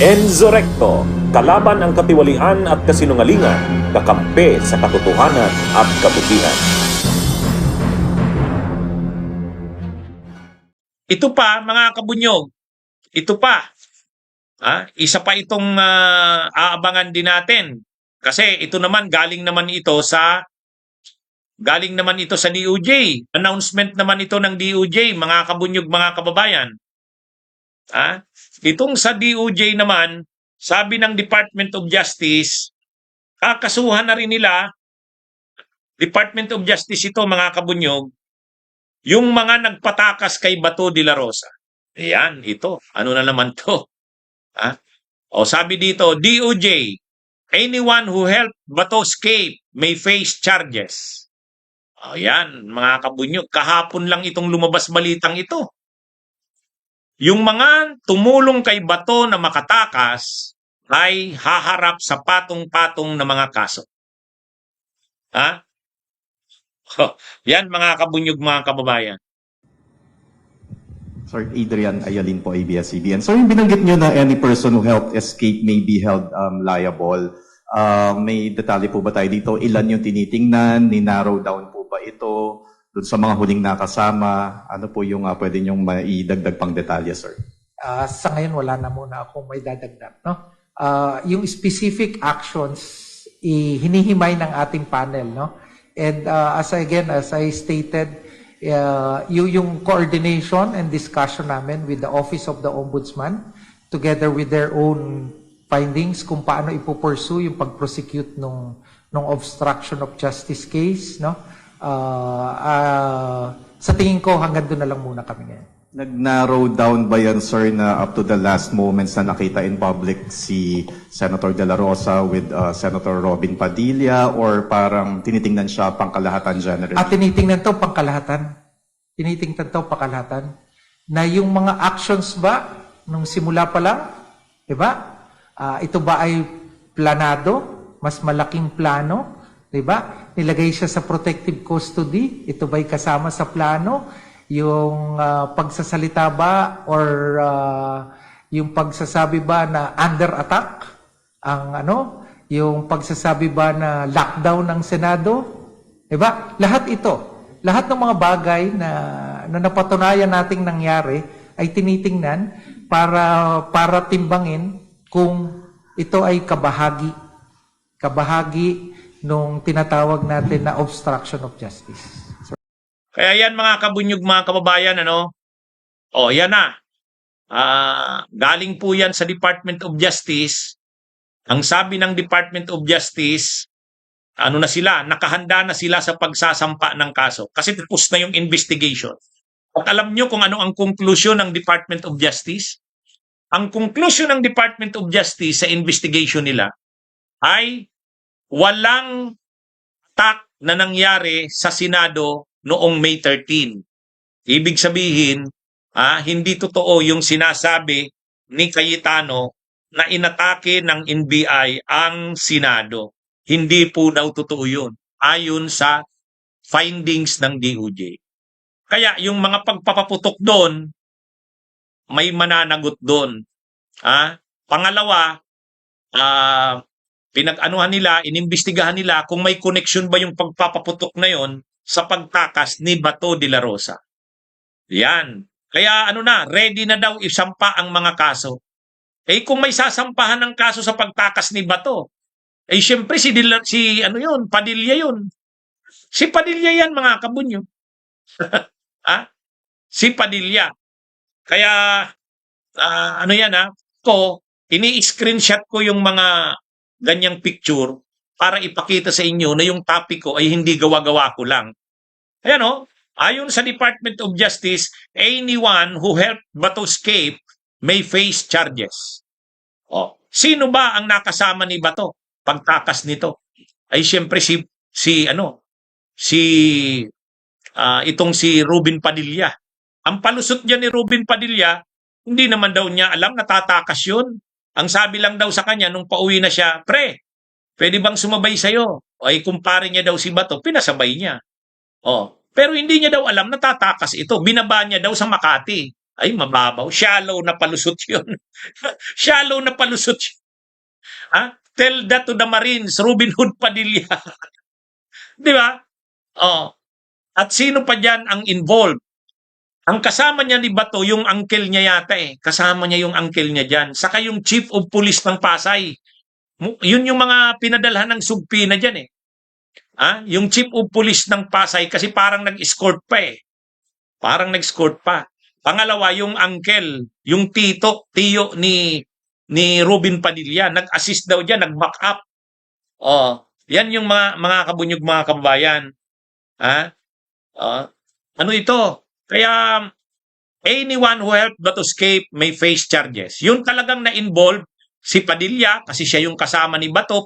Enzo Recto, kalaban ang katiwalian at kasinungalingan, kakampi sa katotohanan at kabutihan. Ito pa, mga kabunyog, ito pa. Isa pa itong aabangan din natin. Kasi ito naman, galing naman ito sa DOJ. Announcement naman ito ng DOJ, mga kabunyog, mga kababayan. Itong sa DOJ naman, sabi ng Department of Justice, kakasuhan na rin nila, Department of Justice ito, mga kabunyog, yung mga nagpatakas kay Bato de la Rosa. Ayan, ito. Ano na naman to? O sabi dito, DOJ, anyone who helped Bato escape may face charges. Ayan, mga kabunyog, kahapon lang itong lumabas balitang ito. Yung mga tumulong kay Bato na makatakas ay haharap sa patong-patong na mga kaso. Yan, mga kabunyog, mga kababayan. Sir Adrian Ayalin po, ABS-CBN. So yung binanggit nyo na any person who helped escape may be held liable. May detalye po ba tayo dito? Ilan yung tinitingnan? Ni-narrow down po ba ito? Doon sa mga huling nakasama, ano po yung pwede nyong maidagdag pang detalye, sir? Sa ngayon, wala na muna akong may dadagdag. No? Yung specific actions, hinihimay ng ating panel. No? And as I stated, yung coordination and discussion namin with the Office of the Ombudsman, together with their own findings kung paano ipupursue yung pag-prosecute nung obstruction of justice case, no? Sa tingin ko, hanggang doon na lang muna kami ngayon. Nag-narrow down ba yan, sir, na up to the last moments na nakita in public si Senator De La Rosa with Senator Robin Padilla, or parang tinitingnan siya pangkalahatan generally? Tinitingnan to pangkalahatan. Tinitingnan to pangkalahatan. Na yung mga actions ba, nung simula pa lang, di ba? Ito ba ay planado? Mas malaking plano? Di ba? Nilagay siya sa protective custody? Ito ba'y kasama sa plano? Yung pagsasalita ba or yung pagsasabi ba na under attack? Yung pagsasabi ba na lockdown ng Senado? Di ba? Lahat ito. Lahat ng mga bagay na napatunayan nating nangyari ay tinitingnan para timbangin kung ito ay kabahagi nung tinatawag natin na obstruction of justice. Kaya yan, mga kabunyog, mga kababayan, yan na. Galing po yan sa Department of Justice. Ang sabi ng Department of Justice, nakahanda na sila sa pagsasampa ng kaso. Kasi tapos na yung investigation. At alam nyo kung ano ang conclusion ng Department of Justice? Ang conclusion ng Department of Justice sa investigation nila ay walang attack na nangyari sa Senado noong May 13. Ibig sabihin, hindi totoo yung sinasabi ni Cayetano na inatake ng NBI ang Senado. Hindi po daw totoo yun, ayon sa findings ng DOJ. Kaya yung mga pagpapaputok doon, may mananagot doon. Pangalawa, inimbestigahan nila kung may connection ba yung pagpapaputok na yon sa pagtakas ni Bato de la Rosa. Yan. Kaya ready na daw isampa ang mga kaso. Kung may sasampahan ng kaso sa pagtakas ni Bato, siyempre Padilla yun. Si Padilla yan, mga kabunyo. Si Padilla. Kaya, ini-screenshot ko yung mga ganyang picture para ipakita sa inyo na yung topic ko ay hindi gawa-gawa ko lang. Ayan ayon sa Department of Justice, anyone who helped Bato escape may face charges. Sino ba ang nakasama ni Bato pagtakas nito? Ay siyempre itong si Robin Padilla. Ang palusot niya ni Robin Padilla, hindi naman daw niya alam na tatakas yun. Ang sabi lang daw sa kanya nung pauwi na siya, "Pre, pwede bang sumabay sa'yo?" Kumpare niya daw si Bato, pinasabay niya. Pero hindi niya daw alam na tatakas ito. Binaba niya daw sa Makati. Ay, mababaw. Shallow na palusot yun. Shallow na palusot yun. Ha? Tell that to the Marines, Robin Hood Padilla. Di ba? Oh. At sino pa dyan ang involved? Ang kasama niya ni Bato, yung uncle niya yata eh. Kasama niya yung uncle niya dyan. Saka yung chief of police ng Pasay. Yun yung mga pinadalhan ng sugpina dyan eh. Ha? Yung chief of police ng Pasay kasi parang nag-escort pa eh. Parang nag-escort pa. Pangalawa, yung uncle, yung tiyo ni Robin Padilla, nag-assist daw diyan, nag-back up. Oh, yan yung mga kabunyog, mga kababayan. Ha? Ano ito? Kaya anyone who helped Bato escape may face charges. Yun talagang na-involve si Padilla kasi siya yung kasama ni Bato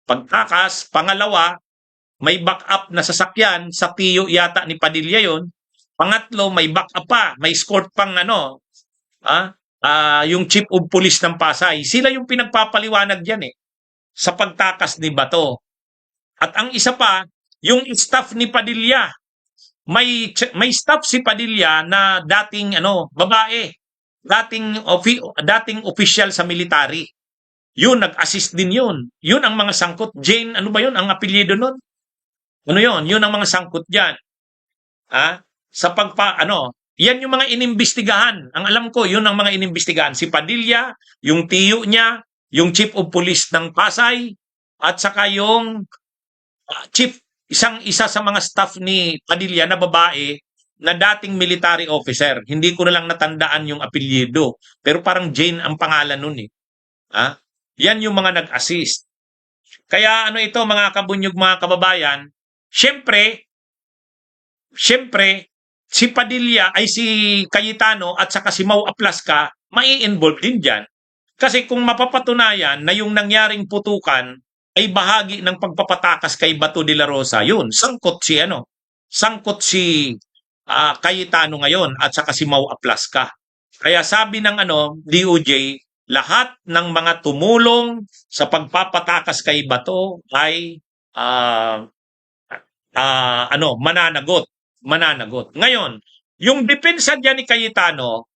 pagtakas. Pangalawa, may backup na sasakyan sa tiyo yata ni Padilla yon. Pangatlo, may backup pa, may escort pang yung chief of police ng Pasay. Sila yung pinagpapaliwanag diyan eh sa pagtakas ni Bato. At ang isa pa, yung staff ni Padilla. May staff si Padilla na dating babae, dating official sa military. Yun, nag-assist din yun. Yun ang mga sangkot. Jane, ano ba yun? Ang apelyido nun? Ano yun? Yun ang mga sangkot dyan. Sa yan yung mga inimbestigahan. Ang alam ko, yun ang mga inimbestigahan. Si Padilla, yung tiyo niya, yung chief of police ng Pasay, at saka yung isa sa mga staff ni Padilla na babae na dating military officer. Hindi ko na lang natandaan yung apelyido. Pero parang Jane ang pangalan nun eh. Yan yung mga nag-assist. Kaya ito mga kabunyog, mga kababayan, Siyempre, si Padilla ay si Cayetano at saka si Mau Aplasca mai-involve din dyan. Kasi kung mapapatunayan na yung nangyaring putukan ay bahagi ng pagpapatakas kay Bato de la Rosa, yun, sangkot si Cayetano ngayon at saka si Mau Aplasca. Kaya sabi ng DOJ, lahat ng mga tumulong sa pagpapatakas kay Bato ay mananagot. Ngayon, yung depensa diyan ni Cayetano,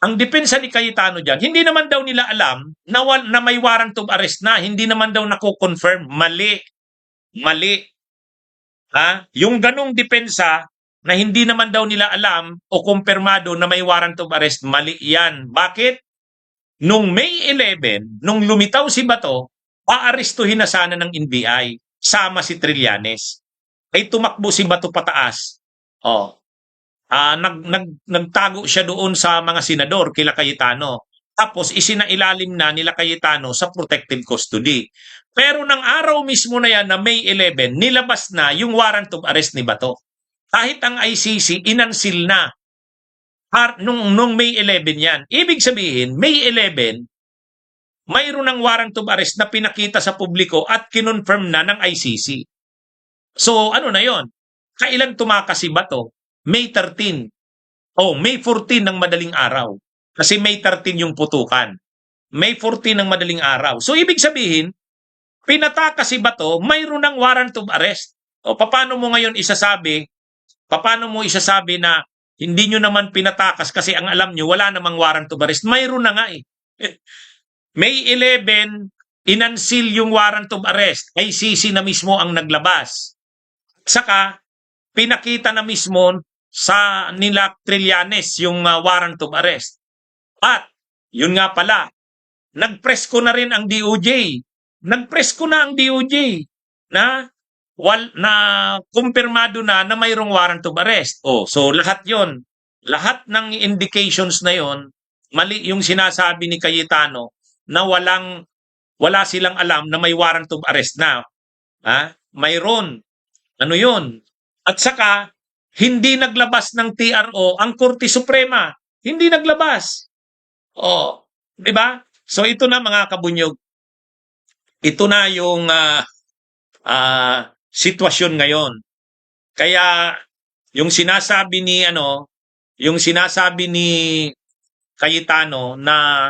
ang depensa ni Cayetano diyan, hindi naman daw nila alam na may warrant of arrest na, hindi naman daw nako-confirm, mali. Yung ganung depensa na hindi naman daw nila alam o kumpirmado na may warrant of arrest, mali yan. Bakit? Nung May 11, nung lumitaw si Bato, aarestuhin na sana ng NBI, sama si Trillanes. Ay tumakbo si Bato pataas. Nagtago siya doon sa mga senador kila Cayetano. Tapos isinailalim na nila Cayetano sa protective custody. Pero ng araw mismo na yan na May 11, nilabas na yung warrant of arrest ni Bato. Kahit ang ICC inansil na nung May 11 yan. Ibig sabihin, May 11, mayroon ng warrant of arrest na pinakita sa publiko at kinonfirm na ng ICC. So, ano na yon? Kailan tumakas si Bato? May 13. May 14 ng madaling araw. Kasi May 13 yung putukan. May 14 ng madaling araw. So, ibig sabihin, pinatakas si Bato, mayroon ng warrant of arrest. Paano mo ngayon isasabi na hindi nyo naman pinatakas kasi ang alam nyo, wala namang warrant of arrest. Mayroon na nga eh. May 11, inansil yung warrant of arrest. ICC na mismo ang naglabas. Saka, pinakita na mismo sa nila Trillanes yung warrant of arrest. At, yun nga pala, nagpresko na rin ang DOJ. Nagpresko na ang DOJ na kumpirmado na mayroong warrant of arrest. So lahat yon, lahat ng indications na yon, mali yung sinasabi ni Cayetano na wala silang alam na may warrant of arrest na. Mayroon. Ano yun? At saka, hindi naglabas ng TRO ang Korte Suprema. Hindi naglabas. Di ba? So ito na mga kabunyog. Ito na yung sitwasyon ngayon. Kaya yung sinasabi ni Cayetano na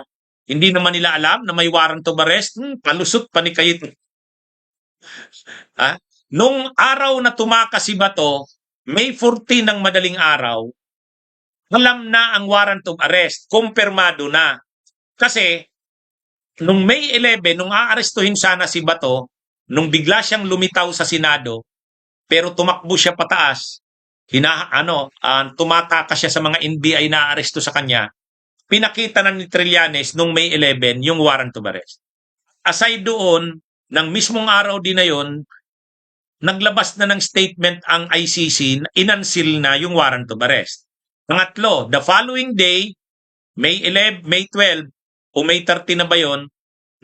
hindi naman nila alam na may warrant of arrest, palusot pa ni Cayetano. Nung araw na tumakas si Bato, May 14 ng madaling araw, alam na ang warrant of arrest, kumpirmado na. Kasi, nung May 11, nung aarestuhin sana si Bato, nung bigla siyang lumitaw sa Senado, pero tumakbo siya pataas, tumatakas siya sa mga NBI na aaresto sa kanya, pinakita na ni Trillanes nung May 11 yung warrant of arrest. Aside doon, ng mismong araw din na yon, naglabas na ng statement ang ICC na inansil na yung warrant of arrest. Pangatlo, the following day, May 11, May 12, o May 30 na ba yun,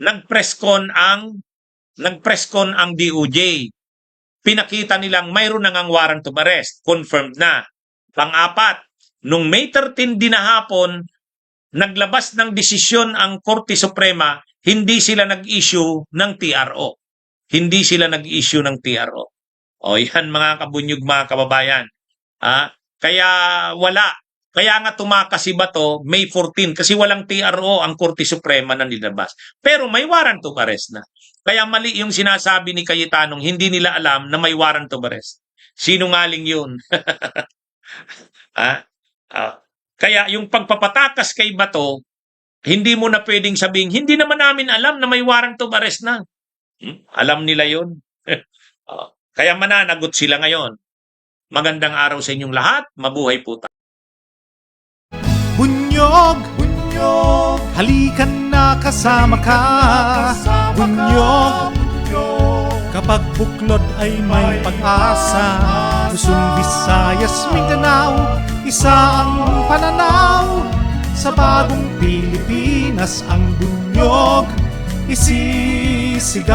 nag-press con ang DOJ. Pinakita nilang mayroon na ngang warrant of arrest. Confirmed na. Pang-apat, nung May 13 din na hapon, naglabas ng desisyon ang Korte Suprema, hindi sila nag-issue ng TRO. Hindi sila nag-issue ng TRO. O yan mga kabunyog, mga kababayan. Kaya wala. Kaya nga tumakas si Bato May 14 kasi walang TRO ang Korte Suprema na nilabas. Pero may warrant of arrest na. Kaya mali yung sinasabi ni Cayetanong, hindi nila alam na may warrant of arrest. Sinungaling yun. Kaya yung pagpapatakas kay Bato, hindi mo na pwedeng sabihin, hindi naman namin alam na may warrant of arrest na. Alam nila yun. Kaya mananagot sila ngayon. Magandang araw sa inyong lahat. Mabuhay po tayo. Bunyog, bunyog, halikan na kasama ka. Bunyog, kapag buklod ay may pag-asa. Luzon, Visayas, Mindanao, isa ang pananaw. Sa bagong Pilipinas ang bunyog isisigaw.